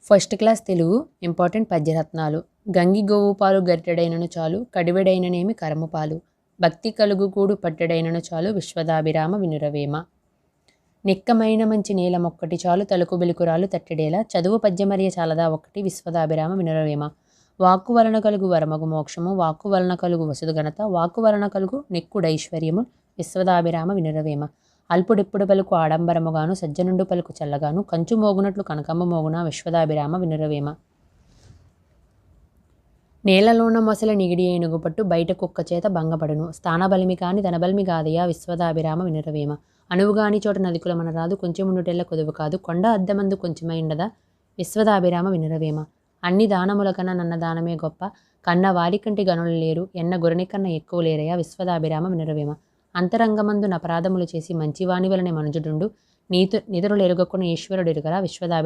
First class Telugu important పద్యరత్నాలు. గంగి గోవు పాలు గరిటెడైనను చాలు, కడివెడైననేమి కరము పాలు. భక్తి కలుగు కూడు పట్టెడైనను చాలు, విశ్వదాభిరామ వినురవేమ. నిక్కమైన మంచి నేల మొక్కటి చాలు, తలుకు బిలుకురాలు తట్టెడేలా. చదువు పద్యమరియ చాలదా ఒక్కటి, విశ్వదాభిరామ వినురవేమ. వాక్కు వలన కలుగు వరమగు మోక్షము, వాక్కు వలన కలుగు వసుదు ఘనత, వాక్కు వలన కలుగు నెక్కుడైశ్వర్యము, విశ్వదాభిరామ వినురవేమ. అల్పుడెప్పుడు పలుకు ఆడంబరముగాను, సజ్జనుండు పలుకు చల్లగాను, కంచు మోగునట్లు కనకమ్మ మోగున, విశ్వదాభిరామ వినురవేమ. నేలలోన మొసల నిగిడి ఏనుగు పట్టు, బయట కుక్క చేత భంగపడును. స్థానబలిమి కాని ధనబలిమి గాదయ్య, విశ్వదాభిరామ వినురవేమ. అనువుగాని చోట నదికుల మనరాదు, కొంచెముండుటెల్ల కొదువు కాదు, కొండ అద్దమందు కొంచెమైండదా, విశ్వదాభిరామ వినురవేమ. అన్ని దానముల కన్నా నన్న దానమే గొప్ప, కన్న వారికంటి గనులు లేరు, ఎన్న గురని కన్నా ఎక్కువ లేరయ్య, విశ్వదాభిరామ వినురవేమ. అంతరంగమందు నపరాధములు చేసి మంచివాని వలనే మనుజుడుండు, నిదురులెరుగకున్న ఈశ్వరుడెరుగరా, విశ్వదాభి